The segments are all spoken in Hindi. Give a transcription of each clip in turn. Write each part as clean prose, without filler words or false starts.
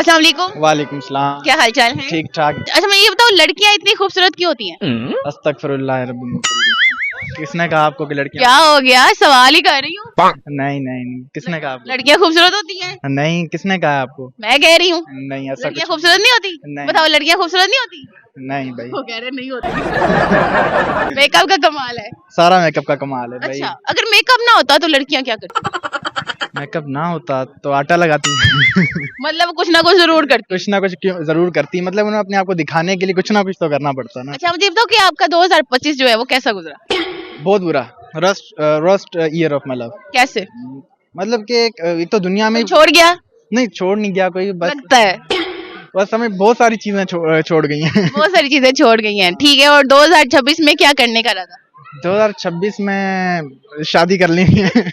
अस्सलाम वालेकुम। वालेकुम सलाम। क्या हाल चाल है? ठीक ठाक। अच्छा मैं ये बताओ, लड़कियां इतनी खूबसूरत क्यों होती हैं? अस्तगफिरुल्लाह रब्बिल मुकद्दस। किसने कहा आपको कि लड़कियां? क्या हो गया, सवाल ही कर रही हूँ। नहीं नहीं नहीं, किसने कहा आपको? लड़कियां खूबसूरत होती हैं? नहीं, किसने कहा आपको? मैं कह रही हूँ। नहीं, ऐसा लड़कियां कुछ खूबसूरत नहीं होती? नहीं। बताओ, लड़कियां खूबसूरत नहीं होती? नहीं भाई, वो कह रहे नहीं होती। मेकअप का कमाल है। सारा मेकअप का कमाल है भाई। अच्छा, अगर मेकअप ना होता तो लड़कियां क्या करती? मेकअप ना होता तो आटा लगाती। मतलब कुछ ना कुछ जरूर करती। कुछ ना कुछ क्यों जरूर करती, मतलब उन्हें अपने आप को दिखाने के लिए कुछ ना कुछ तो करना पड़ता ना। अच्छा मुझे बताओ कि आपका 2025 जो है वो कैसा गुजरा? बहुत बुरा। Roast year of my love. कैसे? मतलब कि एक तो दुनिया में छोड़ गया नहीं, छोड़ नहीं गया कोई, बस लगता है। बस हमें बहुत सारी चीजें छोड़ गई हैं। बहुत सारी चीजें छोड़ गई हैं, ठीक है। और 2026 में क्या करने का इरादा? 2026 में शादी कर लेनी है।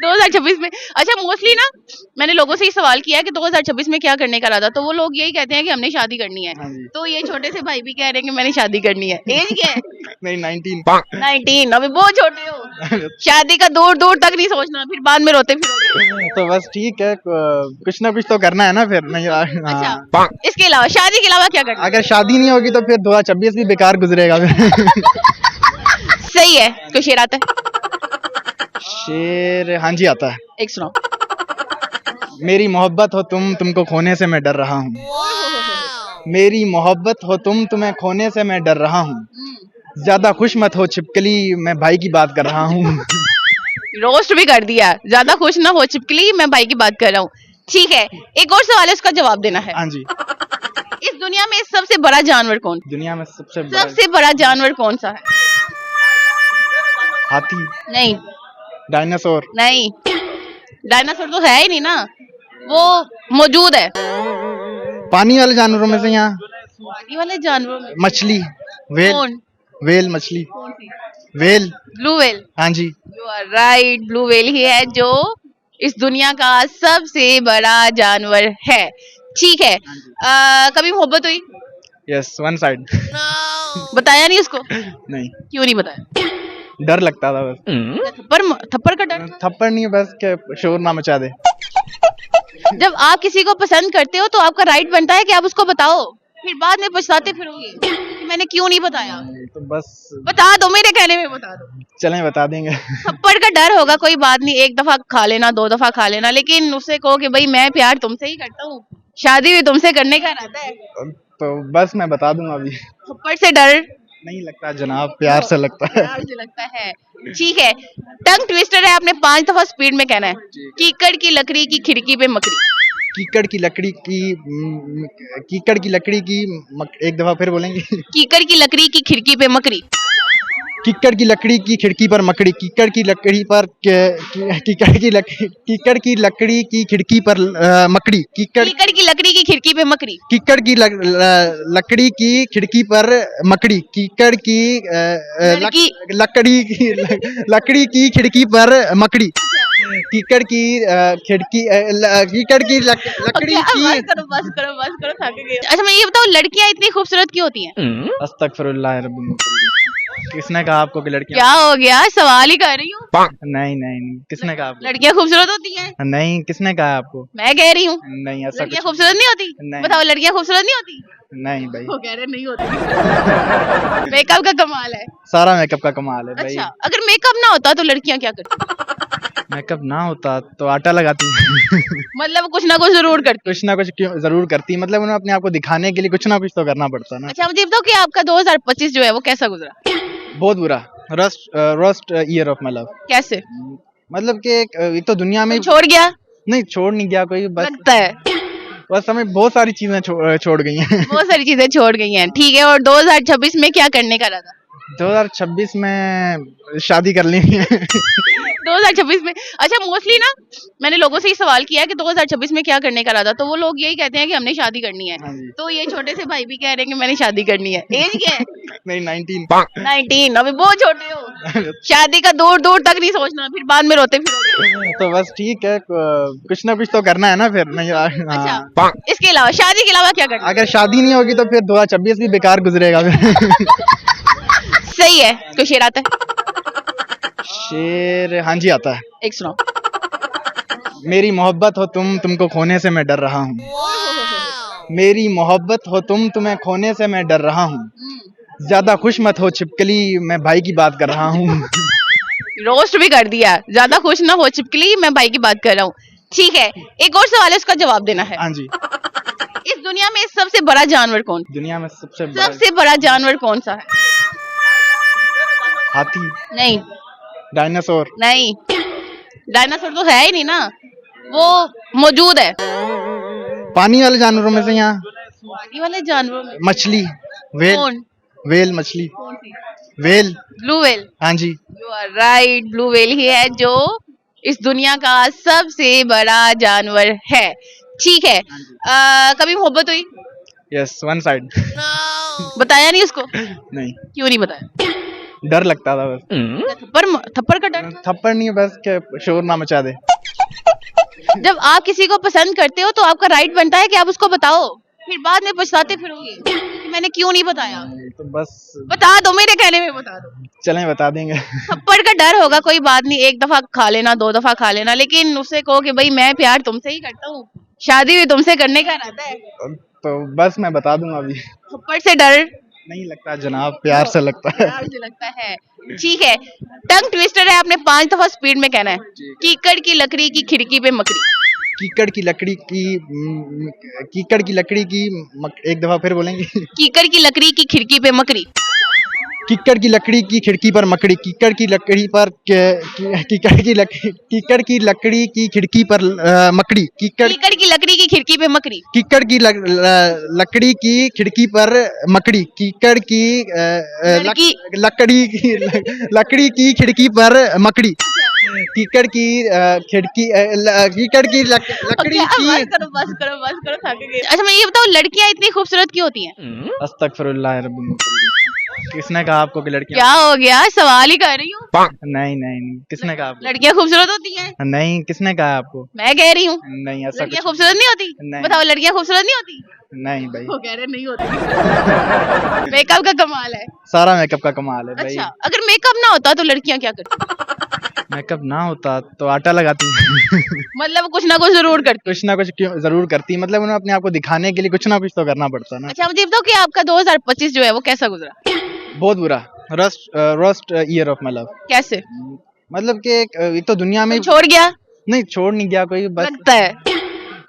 2026 में? अच्छा मोस्टली ना मैंने लोगों से ही सवाल किया है कि 2026 में क्या करने का इरादा, तो वो लोग यही कहते हैं कि हमने शादी करनी है। हाँ जी। तो ये छोटे से भाई भी कह रहे हैं कि मैंने शादी करनी है। एज क्या है? नहीं, 19। 19। अभी बहुत छोटे हो। शादी का दूर दूर तक नहीं सोचना, फिर बाद में रोते फिरोगे। तो बस ठीक है, कुछ ना कुछ तो करना है ना फिर। नहीं हाँ। अच्छा, इसके अलावा, शादी के अलावा क्या करना है? अगर शादी नहीं होगी तो फिर 2026 भी बेकार गुजरेगा फिर। सही है। कोई शेर आता है? शेर हाँ जी आता है। एक सुनाओ। मेरी मोहब्बत हो तुम, तुमको खोने से मैं डर रहा हूँ। मेरी मोहब्बत हो तुम, तुम्हें खोने से मैं डर रहा हूँ। ज्यादा खुश मत हो छिपकली, मैं भाई की बात कर रहा हूँ। रोस्ट भी कर दिया। ज्यादा खुश ना हो छिपकली, मैं भाई की बात कर रहा हूँ। ठीक है, एक और सवाल है, उसका जवाब देना है। हाँ जी। इस दुनिया में सबसे बड़ा जानवर कौन? दुनिया में सबसे सबसे बड़ा जानवर कौन सा है? हाथी। नहीं डायनासोर। नहीं, डायनासोर तो है ही नहीं ना, वो मौजूद है। पानी वाले जानवरों में से यहाँ पानी वाले जानवरों में मछली, वेल। कौन? वेल मछली। कौन सी? वेल। Blue whale. हाँ जी। You are right, blue whale ही है जो इस दुनिया का सबसे बड़ा जानवर है। ठीक है। कभी मोहब्बत हुई? Yes, one side. बताया नहीं उसको? नहीं, क्यों नहीं बताया? डर लगता था बस। थप्पड़ का डर? थप्पड़ नहीं, बस के शोर ना मचा दे। जब आप किसी को पसंद करते हो तो आपका राइट बनता है कि आप उसको बताओ, फिर बाद में पछताते फिरोगे कि मैंने क्यों नहीं बताया। तो बस बता दो, मेरे कहने में बता दो। चलें बता देंगे। थप्पड़ का डर होगा कोई बात नहीं, एक दफा खा लेना, दो दफा खा लेना, लेकिन उससे कहो कि भाई मैं प्यार तुमसे ही करता हूँ, शादी भी तुमसे करने का इरादा है, तो बस मैं बता दूंगा अभी। थप्पड़ से डर नहीं लगता जनाब, प्यार से लगता है। प्यार से लगता है। ठीक है, टंग ट्विस्टर है, आपने 5 दफा स्पीड में कहना है। कीकड़ की लकड़ी की खिड़की पे मकड़ी। कीकड़ की लकड़ी की कीकड़ की लकड़ी की एक दफा फिर बोलेंगे। कीकड़ की लकड़ी की खिड़की पे मकड़ी। कीकड़ की लकड़ी की खिड़की पर मकड़ी। कीकड़ की लकड़ी पर कीकड़ की लकड़ी की खिड़की पर मकड़ी। कीकड़ की लकड़ी की खिड़की पे मकड़ी। कीकड़ की लकड़ी की खिड़की पर मकड़ी। कीकड़ की लकड़ी की खिड़की पर मकड़ी। कीकड़ की कीकड़ की लकड़ी की। बस करो थक गए। अच्छा मैं ये बताऊं, लड़कियां इतनी खूबसूरत क्यों होती हैं? अस्तगफिरुल्लाह रब्बिल मुकद्दस। किसने कहा आपको कि लड़कियां? क्या हो गया, सवाल ही कर रही हूँ। नहीं नहीं नहीं, किसने कहा आपको? लड़कियां खूबसूरत होती हैं? नहीं, किसने कहा आपको? मैं कह रही हूँ। नहीं, ऐसा लड़कियां कुछ खूबसूरत नहीं होती? नहीं। बताओ, लड़कियां खूबसूरत नहीं होती? नहीं भाई, वो कह रहे नहीं होती। मेकअप का कमाल है। सारा मेकअप का कमाल है भाई। अच्छा, अगर मेकअप ना होता तो लड़कियां क्या करती? मेकअप ना होता तो आटा लगाती। मतलब कुछ ना कुछ जरूर करती। कुछ ना कुछ क्यों जरूर करती, मतलब उन्हें अपने आप को दिखाने के लिए कुछ ना कुछ तो करना पड़ता ना। अच्छा मुझे बताओ कि आपका 2025 जो है वो कैसा गुजरा? बहुत बुरा। Roast year of my love. कैसे? मतलब कि एक तो दुनिया में छोड़ गया नहीं, छोड़ नहीं गया कोई, बस लगता है। बस हमें बहुत सारी चीजें छोड़ गई हैं। बहुत सारी चीजें छोड़ गई हैं, ठीक है। और 2026 में क्या करने का इरादा? 2026 में शादी कर लेनी है। 2026 में? अच्छा मोस्टली ना मैंने लोगों से ही सवाल किया है कि 2026 में क्या करने का इरादा, तो वो लोग यही कहते हैं कि हमने शादी करनी है। हाँ जी। तो ये छोटे से भाई भी कह रहे हैं कि मैंने शादी करनी है। एज क्या है? नहीं, 19। 19। अभी बहुत छोटे हो। शादी का दूर दूर तक नहीं सोचना, फिर बाद में रोते फिरोगे। तो बस ठीक है, कुछ ना कुछ तो करना है ना फिर। नहीं हाँ। अच्छा, इसके अलावा, शादी के अलावा क्या करना? अगर शादी नहीं होगी तो फिर 2026 भी बेकार गुजरेगा फिर। सही है। कोई शेर आता है? शेर हाँ जी आता है। एक सुनाओ। मेरी मोहब्बत हो तुम, तुमको खोने से मैं डर रहा हूँ। मेरी मोहब्बत हो तुम, तुम्हें खोने से मैं डर रहा हूँ। ज्यादा खुश मत हो छिपकली, मैं भाई की बात कर रहा हूँ। रोस्ट भी कर दिया, ज्यादा खुश ना हो छिपकली, मैं भाई की बात कर रहा हूँ। ठीक है, एक और सवाल है, उसका जवाब देना है। हाँ जी। इस दुनिया में सबसे बड़ा जानवर कौन, दुनिया में सबसे सबसे बड़ा जानवर कौन सा है? हाथी, नहीं डायनासोर, नहीं, डायनासोर तो है ही नहीं ना, वो मौजूद है पानी वाले जानवरों में से यहाँ पानी वाले जानवरों में। मछली, वेल, कौन वेल मछली, कौन सी? वेल। Blue whale. हाँ जी। You are right, blue whale ही है जो इस दुनिया का सबसे बड़ा जानवर है। ठीक है, कभी मोहब्बत हुई? Yes, one side. बताया नहीं उसको? नहीं, क्यों नहीं बताया? डर लगता था बस। थप्पड़, थप्पड़ का डर? थप्पड़ नहीं, बस के शोर ना मचा दे। जब आप किसी को पसंद करते हो तो आपका राइट बनता है कि आप उसको बताओ, फिर बाद में पछताते फिरोगे कि मैंने क्यों नहीं बताया। तो बस बता दो, मेरे कहने में बता दो। चलें बता देंगे। थप्पड़ का डर होगा कोई बात नहीं, एक दफा खा लेना, दो दफा खा लेना, लेकिन उससे कहो कि भाई मैं प्यार तुमसे ही करता हूँ, शादी भी तुमसे करने का इरादा है, तो बस मैं बता दूंगा अभी। थप्पड़ से डर नहीं लगता जनाब, प्यार से लगता है। प्यार से लगता है। ठीक है, टंग ट्विस्टर है, आपने 5 दफा स्पीड में कहना है। कीकड़ की लकड़ी की खिड़की पे मकड़ी। कीकड़ की लकड़ी की कीकड़ की लकड़ी की एक दफा फिर बोलेंगे। कीकड़ की लकड़ी की खिड़की पे मकड़ी। कीकड़ की लकड़ी की खिड़की पर मकड़ी। कीकड़ की लकड़ी पर कीकड़ की लकड़ी की खिड़की पर मकड़ी। कीकड़ की लकड़ी की खिड़की पे मकड़ी। कीकड़ की लकड़ी की खिड़की पर मकड़ी। कीकड़ की लकड़ी की खिड़की पर मकड़ी। कीकड़ की खिड़की कीकड़ की लकड़ी की। बस करो थक गए। अच्छा मैं ये बताओ, लड़कियां इतनी खूबसूरत क्यों होती हैं? अस्तगफिरुल्लाह रब्बुल मुकर्रम। किसने कहा आपको कि लड़कियां? क्या हो गया, सवाल ही कर रही हूँ। नहीं नहीं नहीं, किसने कहा आपको? लड़कियां खूबसूरत होती हैं? नहीं, किसने कहा आपको? मैं कह रही हूँ। नहीं, ऐसा लड़कियां कुछ खूबसूरत नहीं होती? नहीं। बताओ, लड़कियां खूबसूरत नहीं होती? नहीं भाई, वो कह रहे नहीं होती। मेकअप का कमाल है। सारा मेकअप का कमाल है भाई। अच्छा, अगर मेकअप ना होता तो लड़कियां क्या करती? मेकअप ना होता तो आटा लगाती। मतलब कुछ ना कुछ जरूर करती। कुछ ना कुछ क्यों जरूर करती, मतलब उन्हें अपने आप को दिखाने के लिए कुछ ना कुछ तो करना पड़ता ना। अच्छा मुझे बताओ कि आपका 2025 जो है वो कैसा गुजरा? बहुत बुरा, roast year of my life. कैसे? मतलब कि एक तो दुनिया में छोड़ गया? नहीं, छोड़ नहीं गया कोई, बस लगता है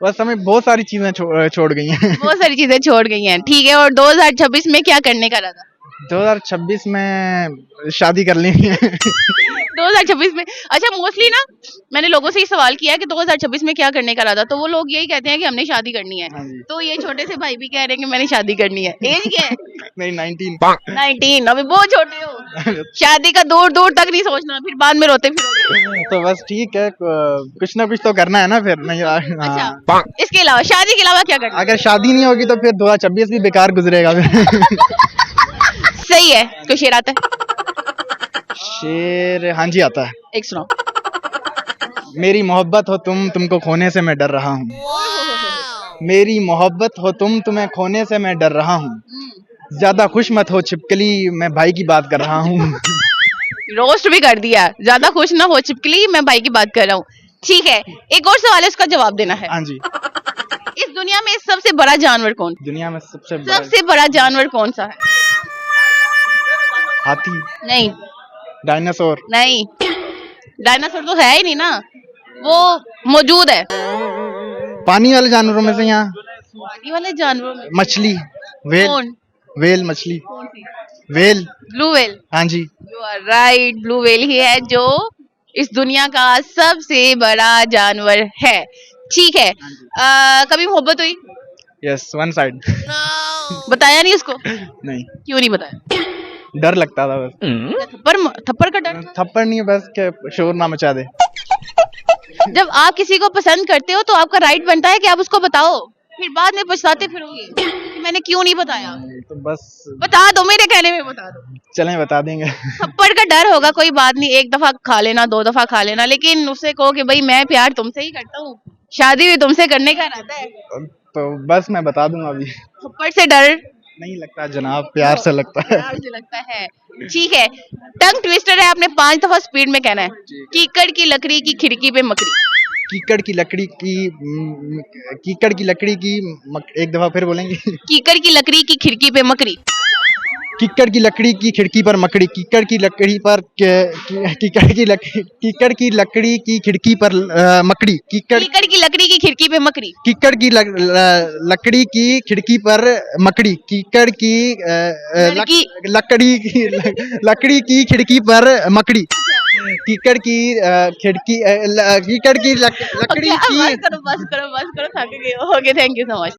बस हमें बहुत सारी चीजें छोड़ गई हैं। बहुत सारी चीजें छोड़ गई हैं। ठीक है, और 2026 में क्या करने का इरादा? 2026 में शादी कर लेनी है। 2026 में? अच्छा मोस्टली ना मैंने लोगों से ही सवाल किया कि 2026 में क्या करने का इरादा, तो वो लोग यही कहते हैं कि हमने शादी करनी है। हाँ जी। तो ये छोटे से भाई भी कह रहे हैं कि मैंने शादी करनी है। एज क्या है? नहीं, 19। अभी बहुत छोटे हो, शादी का दूर दूर तक नहीं सोचना, फिर बाद में रोते फिरोगे। तो बस ठीक है, कुछ ना कुछ तो करना है ना फिर। नहीं अच्छा, इसके अलावा, शादी के अलावा क्या करना? अगर शादी नहीं होगी तो फिर 2026 भी बेकार गुजरेगा। सही है, कोई शेर आता है? शेर, हाँ जी आता है। एक सुनाओ। मेरी मोहब्बत हो तुम, तुमको खोने से मैं डर रहा हूँ। मेरी मोहब्बत हो तुम, तुम्हें खोने से मैं डर रहा हूँ। ज्यादा खुश मत हो छिपकली, मैं भाई की बात कर रहा हूँ। रोस्ट भी कर दिया, ज्यादा खुश ना हो छिपकली, मैं भाई की बात कर रहा हूँ। ठीक है, एक और सवाल है, उसका जवाब देना है। हाँ जी। इस दुनिया में सबसे बड़ा जानवर कौन, दुनिया में सबसे बड़ा जानवर कौन सा है? हाथी, नहीं डायनासोर, नहीं, डायनासोर तो है ही नहीं ना, वो मौजूद है पानी वाले जानवरों में से यहाँ पानी वाले जानवरों में। मछली, वेल। कौन वेल मछली, कौन सी? वेल। Blue whale. हाँ जी। You are right, blue whale ही है जो इस दुनिया का सबसे बड़ा जानवर है। ठीक है, कभी मोहब्बत हुई? Yes, one side. बताया नहीं उसको? नहीं, क्यों नहीं बताया? डर लगता था बस। थप्पड़, थप्पड़ का डर? थप्पड़ नहीं, बस के शोर ना मचा दे। जब आप किसी को पसंद करते हो तो आपका राइट बनता है कि आप उसको बताओ, फिर बाद में पछताते फिरोगे कि मैंने क्यों नहीं बताया। तो बस बता दो, मेरे कहने में बता दो। चलें बता देंगे। थप्पड़ का डर होगा कोई बात नहीं, एक दफा खा लेना, दो दफा खा लेना, लेकिन उससे कहो कि भाई मैं प्यार तुमसे ही करता हूँ, शादी भी तुमसे करने का इरादा है। तो बस मैं बता दूंगा अभी। थप्पड़ से डर नहीं लगता जनाब, प्यार से लगता है। प्यार से लगता है। ठीक है, टंग ट्विस्टर है, आपने 5 दफा स्पीड में कहना है। कीकड़ की लकड़ी की खिड़की पे मकड़ी। कीकड़ की लकड़ी की कीकड़ की लकड़ी की एक दफा फिर बोलेंगे। कीकर की लकड़ी की खिड़की पे मकड़ी। कीकड़ की लकड़ी की खिड़की पर मकड़ी, कीकड़ की लकड़ी पर कीकड़ की लकड़ी की खिड़की पर मकड़ी, कीकर की लकड़ी की खिड़की पे मकड़ी। कीकड़ की लकड़ी की खिड़की पर मकड़ी, कीकड़ की लड़की। लकड़ी की खिड़की पर मकड़ी, कीकड़ की खिड़की कीकड़ की लकड़ी Okay, की बस करो थक गए हो। Okay, thank you so much.